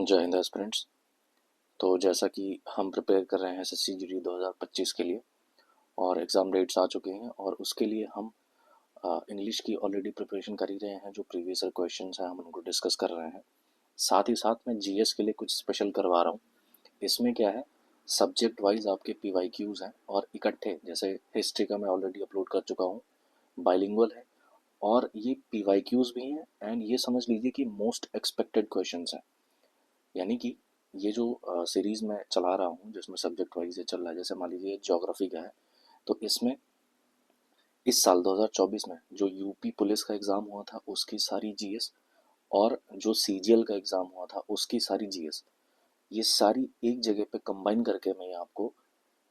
जय हिंद एस्पिरेंट्स। तो जैसा कि हम प्रिपेयर कर रहे हैं एसएससी जीडी 2025 के लिए और एग्ज़ाम डेट्स आ चुके हैं और उसके लिए हम इंग्लिश की ऑलरेडी प्रिपरेशन कर ही रहे हैं। जो प्रीवियस ईयर क्वेश्चंस हैं हम उनको डिस्कस कर रहे हैं। साथ ही साथ मैं जीएस के लिए कुछ स्पेशल करवा रहा हूँ। इसमें क्या है, सब्जेक्ट वाइज आपके पीवाईक्यूज़ हैं और इकट्ठे, जैसे हिस्ट्री का मैं ऑलरेडी अपलोड कर चुका हूँ, बाइलिंगुअल है और ये पीवाईक्यूज़ भी हैं एंड ये समझ लीजिए कि मोस्ट एक्सपेक्टेड क्वेश्चंस हैं। यानी कि ये जो सीरीज़ मैं चला रहा हूँ जिसमें सब्जेक्ट वाइज ये चल रहा है, जैसे मान लीजिए ज्योग्राफी का है, तो इसमें इस साल 2024 में जो यूपी पुलिस का एग्ज़ाम हुआ था उसकी सारी जीएस और जो सीजीएल का एग्ज़ाम हुआ था उसकी सारी जीएस, ये सारी एक जगह पे कंबाइन करके मैं आपको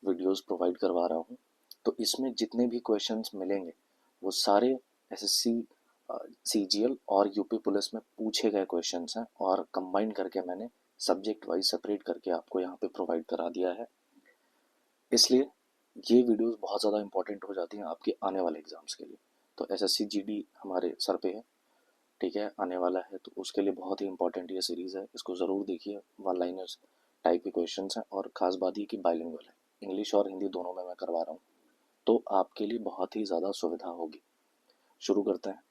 वीडियोस प्रोवाइड करवा रहा हूँ। तो इसमें जितने भी क्वेश्चंस मिलेंगे वो सारे एसएससी, सीजीएल और यूपी पुलिस में पूछे गए क्वेश्चंस हैं और कंबाइन करके मैंने सब्जेक्ट वाइज सेपरेट करके आपको यहाँ पे प्रोवाइड करा दिया है। इसलिए ये वीडियोस बहुत ज़्यादा इंपॉर्टेंट हो जाती हैं आपके आने वाले एग्जाम्स के लिए। तो एसएससी जीडी हमारे सर पे है, ठीक है, आने वाला है, तो उसके लिए बहुत ही इंपॉर्टेंट ये सीरीज़ है। इसको ज़रूर देखिए। वन लाइनर्स टाइप के क्वेश्चंस हैं और ख़ास बात ये कि बाइलिंगुअल है, इंग्लिश और हिंदी दोनों में मैं करवा रहा हूँ, तो आपके लिए बहुत ही ज़्यादा सुविधा होगी। शुरू करते हैं।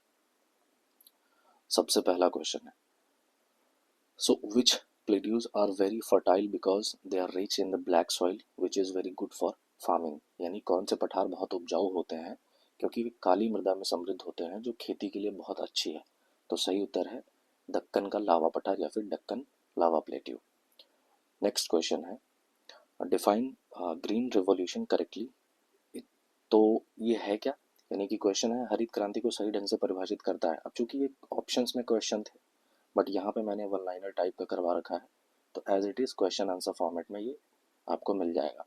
सबसे पहला क्वेश्चन है, so which plateaus are very fertile because they are rich in the black soil which is very good for farming. यानी कौन से पठार बहुत उपजाऊ होते हैं क्योंकि वे काली मृदा में समृद्ध होते हैं जो खेती के लिए बहुत अच्छी है। तो सही उत्तर है दक्कन का लावा पठार या फिर दक्कन लावा प्लेट्यू। नेक्स्ट क्वेश्चन है, डिफाइन ग्रीन रिवॉल्यूशन करेक्टली। तो ये है क्या, यानी कि क्वेश्चन है हरित क्रांति को सही ढंग से परिभाषित करता है। अब चूंकि ये ऑप्शंस में क्वेश्चन थे बट यहाँ पे मैंने वन लाइनर टाइप का करवा रखा है, तो as it is question answer format में ये आपको मिल जाएगा।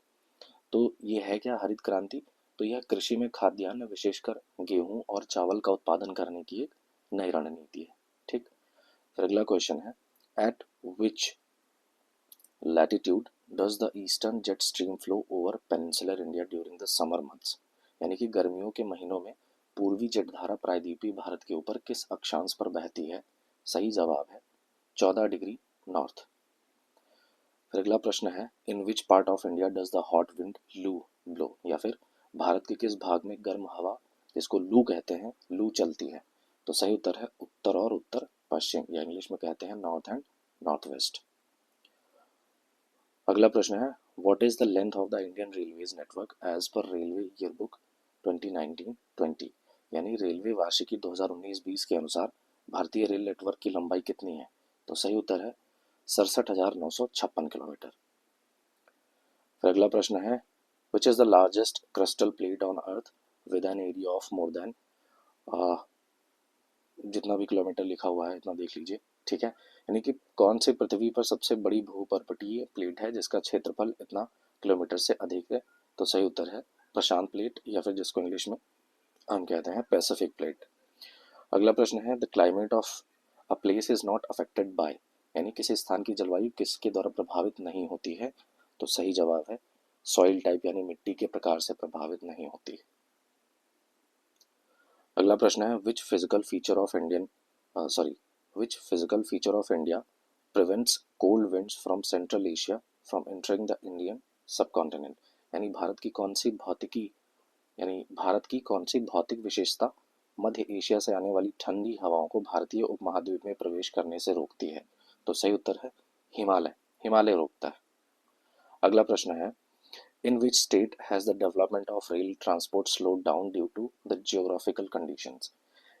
तो ये है क्या हरित क्रांति, तो यह कृषि में खाद्यान्न विशेषकर गेहूं और चावल का उत्पादन करने की एक नई रणनीति है। ठीक। फिर अगला क्वेश्चन है, eight which latitude does the eastern jet stream flow over peninsular India during the summer months. यानी कि गर्मियों के महीनों में पूर्वी जटधारा प्रायद्वीपीय भारत के ऊपर किस अक्षांश पर बहती है। सही जवाब है 14 डिग्री नॉर्थ। फिर अगला प्रश्न है, in which part of India does the hot wind loo blow. या फिर भारत के किस भाग में गर्म हवा, जिसको लू कहते हैं, लू चलती है। तो सही उत्तर है उत्तर और उत्तर पश्चिम, या इंग्लिश में कहते हैं नॉर्थ एंड नॉर्थ वेस्ट। अगला प्रश्न है, what is the length of the Indian railways network as per railway yearbook 2019-20। यानी रेलवे वार्षिकी 2019-20 के अनुसार भारतीय रेल नेटवर्क की लंबाई कितनी है। तो सही उत्तर है 67,956 किलोमीटर। फिर अगला प्रश्न है, which is the largest crystal plate on earth with an area of more than, जितना भी किलोमीटर लिखा हुआ है इतना देख लीजिए, ठीक है। यानी कि कौन सी पृथ्वी पर सबसे बड़ी भूपर्वतीय प्लेट है जिसका क्षेत्रफल इतना किलोमीटर से अधिक है। तो सही उत्तर है प्रशांत प्लेट, या फिर जिसको इंग्लिश में हम कहते हैं पैसिफिक प्लेट। अगला प्रश्न है, the climate of a place is not affected by. यानी किसी स्थान की जलवायु किसके द्वारा प्रभावित नहीं होती है। तो सही जवाब है सॉइल टाइप, यानी मिट्टी के प्रकार से प्रभावित नहीं होती। अगला प्रश्न है, which physical feature of Indian sorry which physical feature of India prevents cold winds from central Asia from entering the Indian सब कॉन्टिनेंट। यानी भारत की कौन सी भौतिक विशेषता मध्य एशिया से आने वाली ठंडी हवाओं को भारतीय उपमहाद्वीप में प्रवेश करने से रोकती है। तो सही उत्तर है हिमालय, हिमालय रोकता है। अगला प्रश्न है, in which state has the development of rail transport slowed down due to the geographical conditions।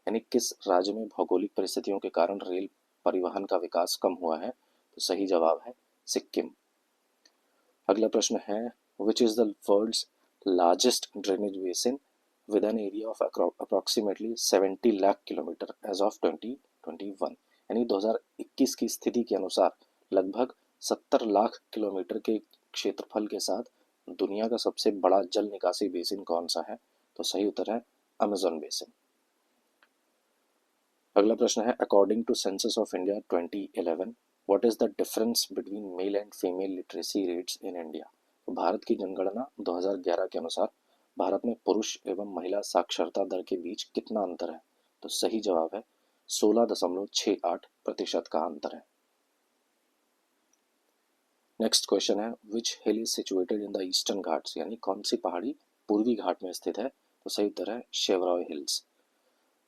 यानी किस राज्य में भौगोलिक परिस्थितियों के कारण रेल परिवहन का विकास कम हुआ है। तो सही जवाब है सिक्किम। अगला प्रश्न है, which is the world's largest drainage basin with an area of approximately 70 lakh kilometre as of 2021। यानी 2021 की स्थिति के अनुसार लगभग 70 लाख किलोमीटर के क्षेत्रफल के साथ दुनिया का सबसे बड़ा जल निकासी बेसिन कौन सा है। तो सही उत्तर है अमेजन बेसिन। अगला प्रश्न है, according to census of India 2011 what is the difference between male and female literacy rates in India. तो भारत की जनगणना 2011 के अनुसार भारत में पुरुष एवं महिला साक्षरता दर के बीच कितना अंतर है। तो सही जवाब है 16.68% का अंतर है। नेक्स्ट क्वेश्चन है which hill is situated in the eastern Ghats, यानी कौन सी पहाड़ी पूर्वी घाट में स्थित है, तो सही उत्तर है Shevaroy hills.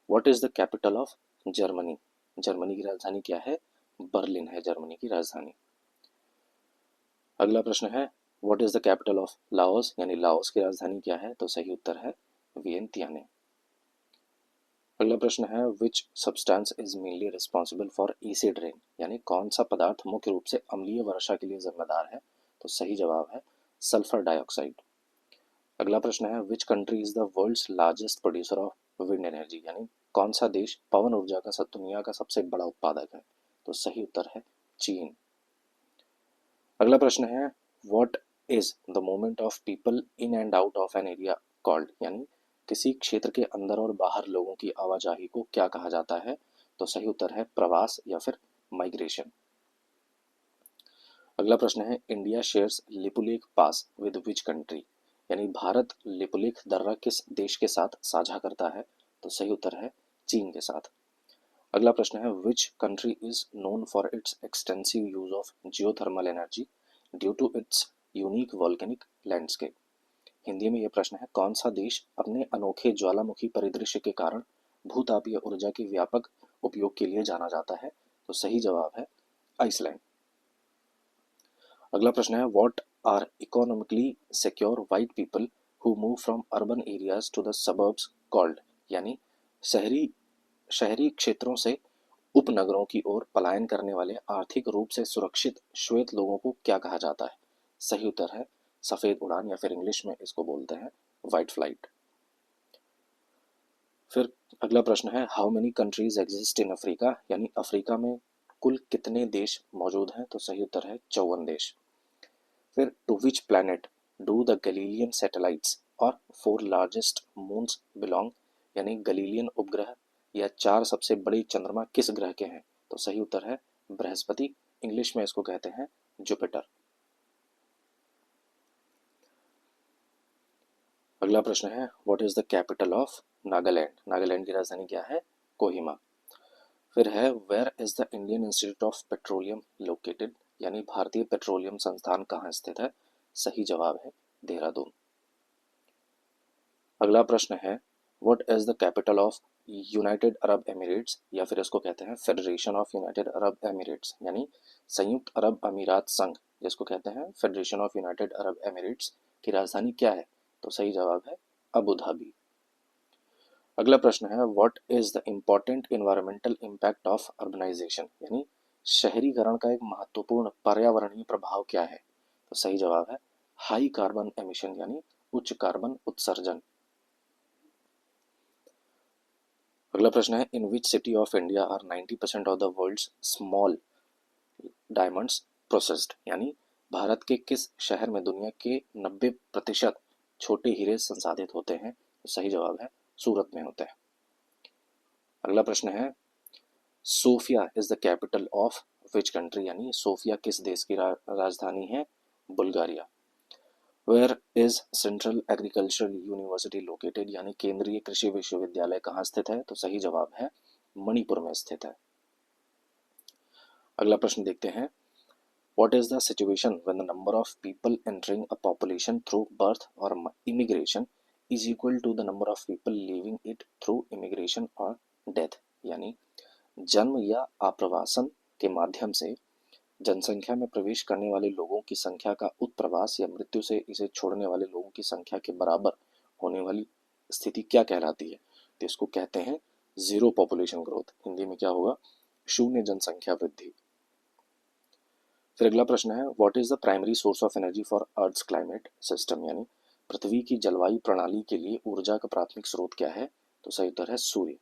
What is the capital of Germany, Germany की राजधानी क्या है, बर्लिन है जर्मनी की राजधानी। अगला प्रश्न है what is the capital of Laos, यानी लाओस की राजधानी क्या है, तो सही उत्तर है वियंतियाने। अगला प्रश्न है which substance is mainly responsible for acid rain, यानी कौन सा पदार्थ मुख्य रूप से अम्लीय वर्षा के लिए जिम्मेदार है, तो सही जवाब है सल्फर डाइऑक्साइड। अगला प्रश्न है which country is the world's largest producer of wind energy, यानी कौन सा देश पवन ऊर्जा का दुनिया का सबसे बड़ा उत्पादक है, तो सही उत्तर है चीन। अगला प्रश्न है what is the movement of people in and out of an area called, यानी किसी क्षेत्र के अंदर और बाहर लोगों की आवाजाही को क्या कहा जाता है, तो सही उत्तर है प्रवास या फिर माइग्रेशन। अगला प्रश्न है India shares Lipulekh pass with which country, यानी भारत लिपुलेख दर्रा किस देश के साथ साझा करता है, तो सही उत्तर है चीन के साथ। अगला प्रश्न है which country is known for its extensive use of geothermal energy due to its unique volcanic landscape, Hindi में यह प्रश्न है कौन सा देश अपने अनोखे ज्वालामुखी परिदृश्य के कारण भूतापीय ऊर्जा के व्यापक उपयोग के लिए जाना जाता है, तो सही जवाब है आइसलैंड। अगला प्रश्न है what are economically secure white people who move from urban areas to the suburbs called, यानी शहरी शहरी क्षेत्रों से उपनगरों की ओर पलायन करने वाले आर्थिक रूप से सुरक्षित श्वेत लोगों को क्या कहा जाता है, सही उत्तर है सफेद उड़ान या फिर इंग्लिश में इसको बोलते हैं व्हाइट फ्लाइट। फिर अगला प्रश्न है how many countries exist in Africa, यानी अफ्रीका में कुल कितने देश मौजूद हैं, तो सही उत्तर है 54 देश। फिर to which planet do the Galilean satellites और 4 लार्जेस्ट मून्स बिलोंग, यानी गलीलियन उपग्रह या 4 सबसे बड़े चंद्रमा किस ग्रह के हैं, तो सही उत्तर है बृहस्पति, इंग्लिश में इसको कहते हैं जुपिटर। अगला प्रश्न है what is the capital of Nagaland, Nagaland की राजधानी क्या है, कोहिमा। फिर है where is the Indian Institute of Petroleum located, यानी भारतीय पेट्रोलियम संस्थान कहाँ स्थित है, सही जवाब है देहरादून। अगला प्रश्न है what is the capital of United Arab Emirates, या फिर इसको कहते हैं federation of United Arab Emirates, यानी संयुक्त अरब अमीरात संघ जिसको कहते हैं federation of United Arab Emirates की राजधानी क्या है, तो सही जवाब है अबू धाबी। अगला प्रश्न है what is the important environmental impact of urbanisation, यानी शहरीकरण का एक महत्वपूर्ण पर्यावरणीय प्रभाव क्या है, तो सही जवाब है हाई कार्बन एमिशन, यानी उच्च कार्बन उत्सर्जन। अगला प्रश्न है in which city of India are 90% of the world's small diamonds processed, यानी भारत के किस शहर में दुनिया के 90% छोटे हीरे संसाधित होते हैं, तो सही जवाब है सूरत में होते हैं। अगला प्रश्न है Sofia is the capital of which country, यानी सोफिया किस देश की राजधानी है, Bulgaria. Where is Central Agricultural University located, यानी केंद्रीय कृषि विश्वविद्यालय कहाँ स्थित है, तो सही जवाब है मणिपुर में स्थित है। अगला प्रश्न देखते हैं what is the situation when the number of people entering a population through birth और immigration is equal to the number of people leaving it through immigration और डेथ, यानी जन्म या आप्रवासन के माध्यम से जनसंख्या में प्रवेश करने वाले लोगों की संख्या का उत्प्रवास या मृत्यु से इसे छोड़ने वाले लोगों की संख्या के बराबर होने वाली स्थिति क्या कहलाती है, तो इसको कहते हैं जीरो पॉपुलेशन ग्रोथ, हिंदी में क्या होगा शून्य जनसंख्या वृद्धि। फिर अगला प्रश्न है what is the primary source of energy for Earth's climate system, यानी पृथ्वी की जलवायु प्रणाली के लिए ऊर्जा का प्राथमिक स्रोत क्या है, तो सही उत्तर है सूर्य।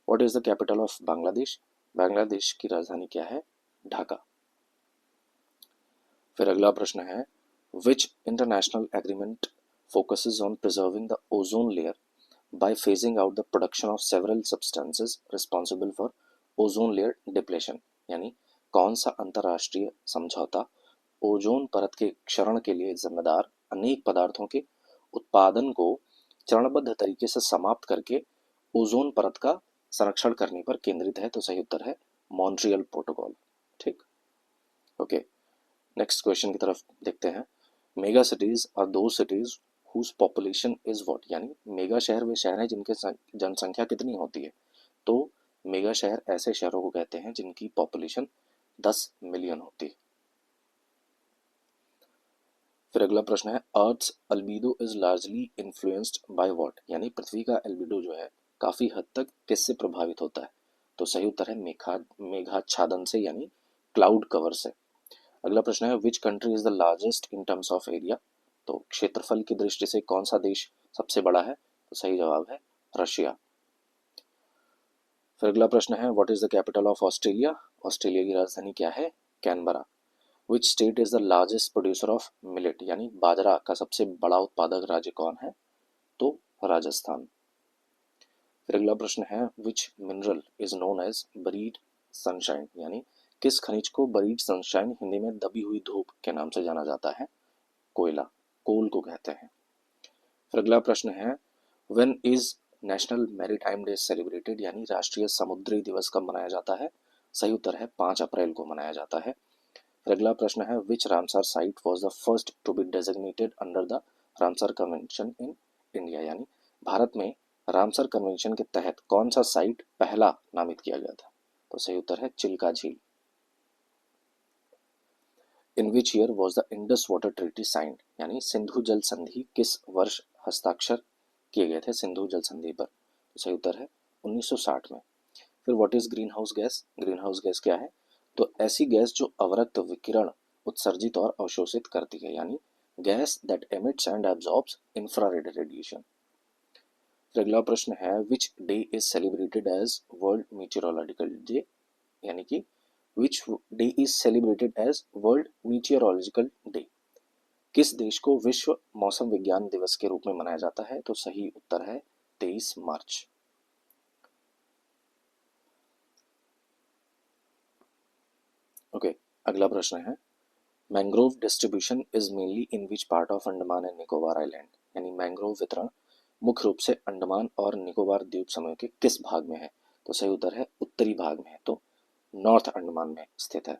What is the capital of Bangladesh, Bangladesh की राजधानी क्या है, ढाका। फिर अगला प्रश्न है which international agreement focuses on preserving the ozone layer by phasing out the production of several substances responsible for ozone layer depletion, यानी कौन सा अंतरराष्ट्रीय समझौता ओजोन परत के क्षरण के लिए जिम्मेदार अनेक पदार्थों के उत्पादन को चरणबद्ध तरीके से समाप्त करके ओजोन परत का संरक्षण करने पर केंद्रित है, तो सही उत्तर है मॉन्ट्रियल प्रोटोकॉल। ठीक, ओके। नेक्स्ट क्वेश्चन की तरफ देखते हैं। मेगा सिटीज आर दो cities whose population is what, यानी मेगा शहर वे शहर हैं जिनके जनसंख्या कितनी होती है। तो मेगा शहर ऐसे शहरों को कहते हैं जिनकी पॉपुलेशन 10 मिलियन होती है। फिर अगला प्रश्न है, earth's albedo is largely influenced by what, यानी पृथ्वी का एल्बिडो जो है काफी हद तक किससे प्रभावित होता है। तो सही उत्तर है मेघाच्छादन से, यानी क्लाउड कवर से। अगला प्रश्न है, which country is the largest in terms of area, तो क्षेत्रफल की दृष्टि से कौन सा देश सबसे बड़ा है। तो सही जवाब है रशिया। फिर अगला प्रश्न है, what is the capital of Australia, Australia की राजधानी क्या है, Canberra. Which state is the largest producer of millet, यानी बाजरा का सबसे बड़ा उत्पादक राज्य कौन है। तो राजस्थान। फिर अगला प्रश्न है, which mineral is known as buried sunshine, यानी किस खनिज को बरीड सनशाइन, हिंदी में दबी हुई धूप के नाम से जाना जाता है। कोयला, कोल को कहते हैं। फिर अगला प्रश्न है, when is national maritime day celebrated, यानी राष्ट्रीय समुद्री दिवस कब मनाया जाता है। सही उत्तर है 5 अप्रैल को मनाया जाता है। फिर अगला प्रश्न है, which Ramsar site was the first to be designated under the Ramsar convention in India, यानी भारत में रामसर कन्वेंशन के तहत कौन सा साइट पहला नामित किया गया था। तो सही उत्तर है चिल्का झील। In which year was the Indus water treaty signed, यानी सिंधु जल संधि किस वर्ष हस्ताक्षर किए गए थे सिंधु जल संधि पर। तो सही उत्तर है 1960 में। फिर what is green house gas, green house gas क्या है। तो ऐसी गैस जो अवरक्त विकिरण उत्सर्जित और अवशोषित करती है, यानी gas that emits and absorbs infrared radiation. फिर अगला प्रश्न है, which day is celebrated as world meteorological day, यानी कि which day is celebrated as world meteorological day, किस देश को विश्व मौसम विज्ञान दिवस के रूप में मनाया जाता है। तो सही उत्तर है 23 मार्च। ओके, अगला प्रश्न है, mangrove distribution is mainly in which part of Andaman and Nicobar island, यानी मैंग्रोव वितरण मुख्य रूप से अंडमान और निकोबार द्वीप समूह के किस भाग में है। तो सही उत्तर है उत्तरी भाग में है, तो नॉर्थ अंडमान में स्थित है।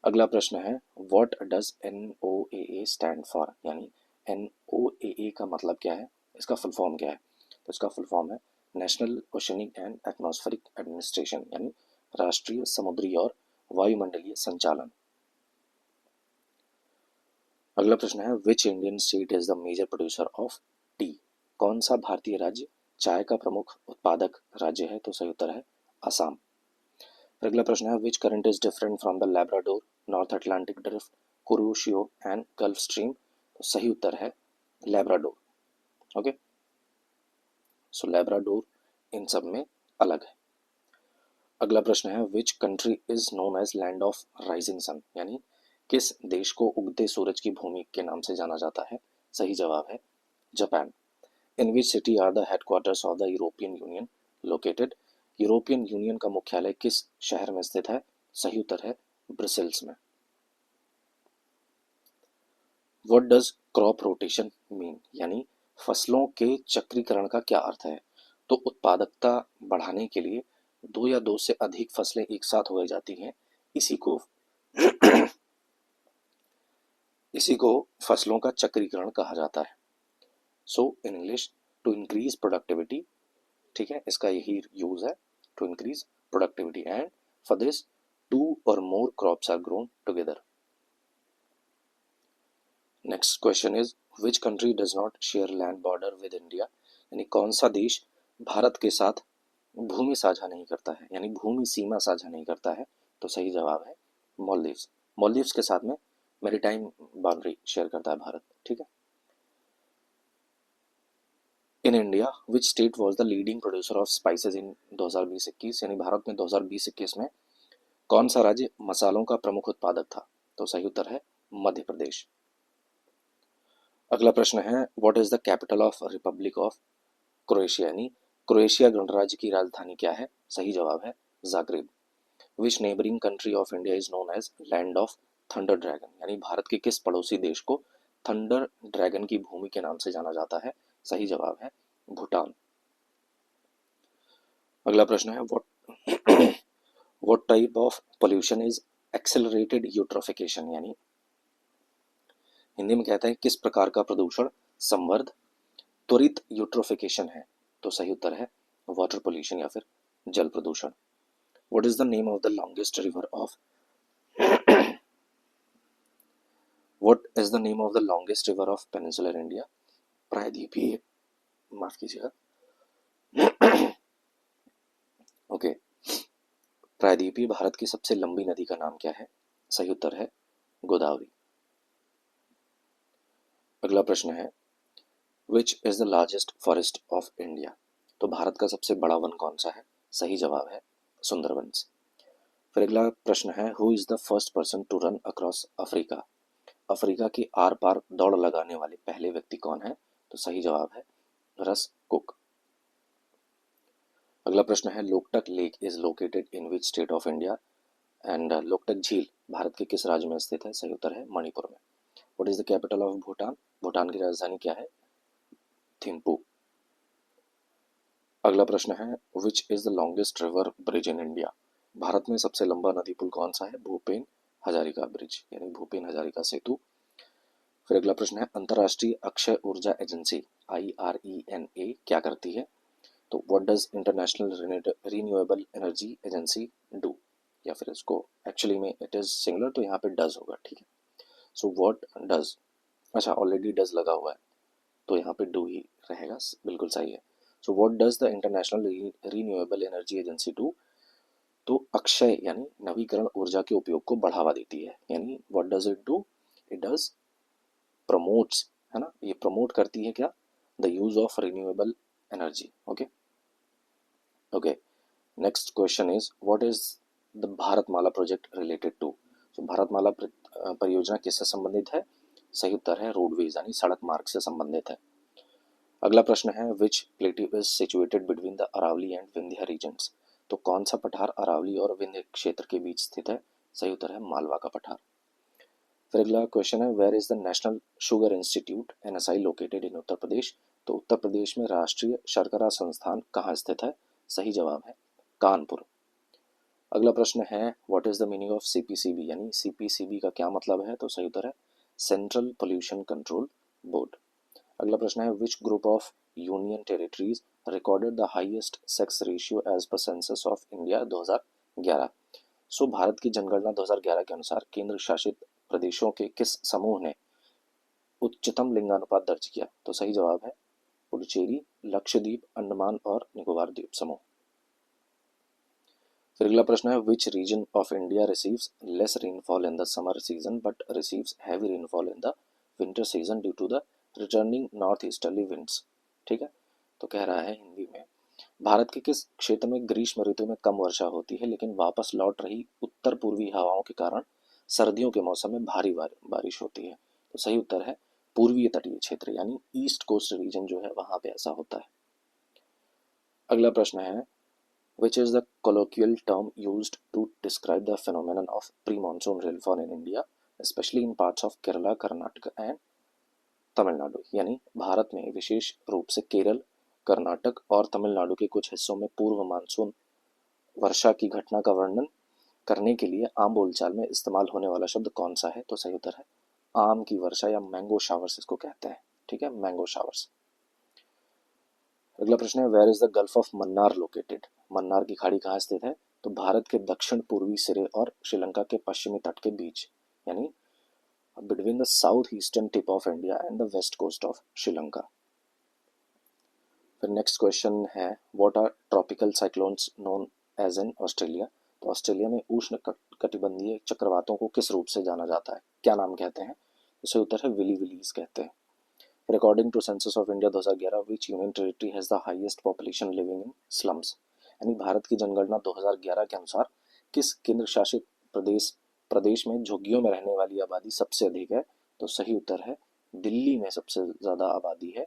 अगला प्रश्न है, what does NOAA stand for, यानी NOAA का मतलब क्या है, इसका फुल फॉर्म क्या है। तो इसका फुल फॉर्म है national oceanic and atmospheric administration, यानी राष्ट्रीय समुद्री और वायुमंडलीय संचालन। अगला प्रश्न है, which Indian state is the major producer of tea, कौन सा भारतीय राज्य चाय का प्रमुख उत्पादक राज्य है। तो सही उत्तर है असम। फिर अगला प्रश्न है, which current is different from the Labrador, North Atlantic Drift, Kuroshio and Gulf Stream. तो सही उत्तर है लैब्राडोर। ओके, सो लैब्राडोर इन सब में अलग है। अगला प्रश्न है, which country is known as land of rising sun, यानी किस देश को उगते सूरज की भूमि के नाम से जाना जाता है। सही जवाब है Japan. In which city are the headquarters of the European Union located, European Union का मुख्यालय किस शहर में स्थित है। सही उत्तर है ब्रसेल्स में। What does crop rotation mean, यानी फसलों के चक्रीकरण का क्या अर्थ है। तो उत्पादकता बढ़ाने के लिए दो या दो से अधिक फसलें एक साथ उगाई जाती हैं, इसी को इसी को फसलों का चक्रीकरण कहा जाता है। So in English, to increase productivity, ठीक है, इसका यही यूज है, to increase productivity, and for this 2 or more crops are grown together. Next question is, which country does not share land border with India, यानी कौन सा देश भारत के साथ भूमि साझा नहीं करता है, यानी भूमि सीमा साझा नहीं करता है। तो सही जवाब है मालदीव्स। मालदीव्स के साथ में मैरीटाइम बाउंड्री शेयर करता है भारत, ठीक है। In India which state was the leading producer of spices इन 2020-21, यानी भारत में 2020-21 में कौन सा राज्य मसालों का प्रमुख उत्पादक था। तो सही उत्तर है मध्य प्रदेश। अगला प्रश्न है, what is the capital of Republic of Croatia, यानी क्रोएशिया गणराज्य की राजधानी क्या है। सही जवाब है Zagreb. Which neighbouring country of India is known as land of thunder dragon, यानी भारत के किस पड़ोसी देश को थंडर ड्रैगन की भूमि के नाम से जाना जाता है। सही जवाब है भूटान। अगला प्रश्न है, what type of pollution is accelerated eutrophication, यानी हिंदी में कहते हैं किस प्रकार का प्रदूषण संवर्ध त्वरित यूट्रोफिकेशन है, तो सही उत्तर है वाटर पोल्यूशन या फिर जल प्रदूषण। What is the name of the longest river of what is the name of the longest river of peninsular India? प्रायद्वीपीय, माफ कीजिएगा, ओके, प्रायद्वीपीय भारत की सबसे लंबी नदी का नाम क्या है? सही उत्तर है गोदावरी। अगला प्रश्न है which is the largest forest of India? तो भारत का सबसे बड़ा वन कौन सा है? सही जवाब है सुंदरबंस। फिर अगला प्रश्न है who is the first person to run across Africa? Africa की आर पार दौड़ लगाने वाले पहले व्यक्ति कौन है? तो सही जवाब है रस कुक। अगला प्रश्न है Loktak lake is located in which state of India? And Loktak झील भारत के किस राज्य में स्थित है? सही उत्तर है मणिपुर में। What is the capital of Bhutan? Bhutan की राजधानी क्या है? थिम्पू। अगला प्रश्न है which is the longest river bridge in India? Bharat में सबसे लंबा नदी पुल कौन सा है? भूपेन हजारिका ब्रिज यानी भूपेन हजारिका सेतु। फिर अगला प्रश्न है अंतर्राष्ट्रीय अक्षय ऊर्जा एजेंसी IRENA क्या करती है? तो what does international renewable energy agency do? या फिर इसको एक्चुअली में इट इज सिंगुलर तो यहाँ पे डज होगा, ठीक है। सो व्हाट डज, अच्छा ऑलरेडी डज लगा हुआ है तो यहाँ पे डू ही रहेगा, बिल्कुल सही है। So what does the international renewable energy agency do? तो अक्षय यानी नवीकरण ऊर्जा के उपयोग को बढ़ावा देती है, यानी what does it do? It does promotes, है ना, ये प्रमोट करती है क्या? The use of renewable energy. Okay okay, next question is what is the Bharatmala project related to? तो भारतमाला परियोजना किससे संबंधित है? सही उत्तर है रोडवेज यानी सड़क मार्ग से संबंधित है। अगला प्रश्न है which plateau is situated between the Aravalli and Vindhya regions? तो कौन सा पठार अरावली और विंध्य क्षेत्र के बीच स्थित है? सही उत्तर है मालवा का पठार। फिर अगला क्वेश्चन है where is the national sugar institute NSI located in Uttar Pradesh? तो उत्तर प्रदेश में राष्ट्रीय शर्करा संस्थान कहाँ स्थित है? सही जवाब है कानपुर। अगला प्रश्न है what is the meaning of CPCB यानी CPCB का क्या मतलब है? तो सही उत्तर है सेंट्रल पोल्यूशन कंट्रोल बोर्ड। अगला प्रश्न है which group of union territories recorded the highest sex ratio as per census of India 2011? So Bharat की जनगणना 2011 के अनुसार केंद्र शासित प्रदेशों के किस समूह ने उच्चतम लिंगानुपात दर्ज किया? तो सही जवाब है पुडुचेरी, लक्षद्वीप, अंडमान और निकोबार द्वीप समूह। फिर अगला प्रश्न है which region of India receives less rainfall in the summer season but receives heavy rainfall in the winter season due to the returning north easterly winds? ठीक है, तो कह रहा है हिंदी में भारत के किस क्षेत्र में ग्रीष्म ऋतु में कम वर्षा होती है लेकिन वापस लौट रही उत्तर पूर्वी हवाओं के कारण सर्दियों के मौसम में भारी बारिश होती है? तो सही उत्तर है पूर्वीय तटीय क्षेत्र यानी ईस्ट कोस्ट रीजन जो है वहां पे ऐसा होता है। अगला प्रश्न है which is the colloquial term used to describe the phenomenon of pre-monsoon rainfall in India, especially in parts of Kerala, Karnataka and Tamil Nadu? यानी भारत में विशेष रूप से केरल, कर्नाटक और तमिलनाडु के कुछ हिस्सों में पूर्व मानसून वर्षा की घटना का वर्णन करने के लिए आम बोलचाल में इस्तेमाल होने वाला शब्द कौन सा है? तो सही उत्तर है आम की वर्षा या मैंगो शावर्स इसको कहते हैं, ठीक है, मैंगो शावर्स। अगला प्रश्न है where is the Gulf of Mannar located? Mannar की खाड़ी कहाँ स्थित है? तो भारत के दक्षिण पूर्वी सिरे और श्रीलंका के पश्चिमी तट के बीच, यानी between the south eastern tip of India and the west coast of Sri Lanka. फिर नेक्स्ट क्वेश्चन है what are tropical cyclones known as in Australia? तो ऑस्ट्रेलिया में उष्ण कटिबंधीय चक्रवातों को किस रूप से जाना जाता है, क्या नाम कहते हैं? इसका उत्तर है विली विलीज कहते हैं। According to Census of India 2011, which union territory has the highest population living in slums? यानी भारत की जनगणना 2011 के अनुसार किस केंद्र शासित प्रदेश में झुग्गियों में रहने वाली आबादी सबसे अधिक है? तो सही उत्तर है दिल्ली में सबसे ज़्यादा आबादी है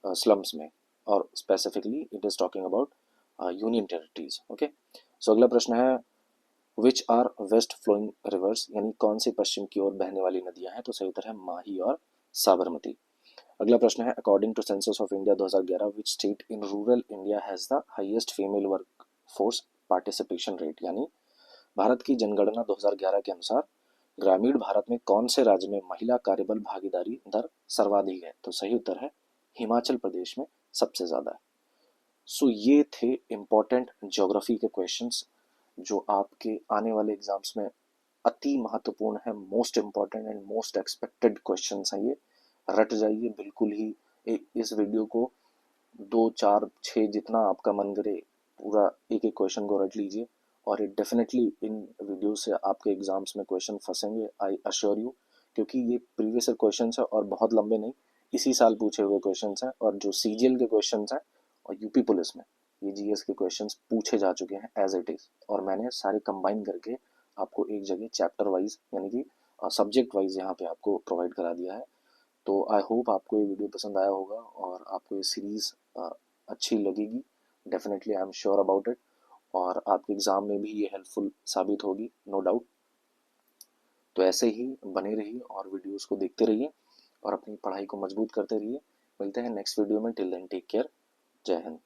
स्लम्स में, और specifically it is talking about union territories. Okay, so अगला प्रश्न है which are west flowing rivers यानी कौन सी पश्चिम की ओर बहने वाली नदियां हैं? तो सही उत्तर है माही और साबरमती। अगला प्रश्न है according to census of India 2011 which state in rural India has the highest female work force participation rate? यानी भारत की जनगणना 2011 के अनुसार ग्रामीण भारत में कौन से राज्य में महिला कार्यबल भागीदारी दर सर्वाधिक है? तो सही उत्तर है हिमाचल प्रदेश में सबसे ज़्यादा है। सो ये थे इम्पोर्टेंट ज्योग्राफी के क्वेश्चंस जो आपके आने वाले एग्जाम्स में अति महत्वपूर्ण है। Most important and most expected questions हैं ये। रट जाइए बिल्कुल ही। इस वीडियो को 2 4 6 जितना आपका मन करे पूरा एक एक क्वेश्चन को रट लीजिए, और ये डेफिनेटली इन वीडियो से आपके एग्जाम्स में क्वेश्चन फंसेंगे, आई अश्योर यू। क्योंकि ये प्रीवियस क्वेश्चन है और बहुत लंबे नहीं, इसी साल पूछे हुए क्वेश्चन हैं, और जो सीजीएल के क्वेश्चन हैं और यूपी पुलिस में ये जीएस के क्वेश्चंस पूछे जा चुके हैं एज इट इज़, और मैंने सारे कंबाइन करके आपको एक जगह चैप्टर वाइज यानी कि सब्जेक्ट वाइज यहाँ पे आपको प्रोवाइड करा दिया है। तो आई होप आपको ये वीडियो पसंद आया होगा और आपको ये सीरीज़ अच्छी लगेगी। Definitely I am sure about it, और आपके एग्ज़ाम में भी ये हेल्पफुल साबित होगी, नो डाउट। तो ऐसे ही बने रहिए और वीडियोस को देखते रहिए और अपनी पढ़ाई को मजबूत करते रहिए। मिलते हैं नेक्स्ट वीडियो में। Till then take care. जय हिंद।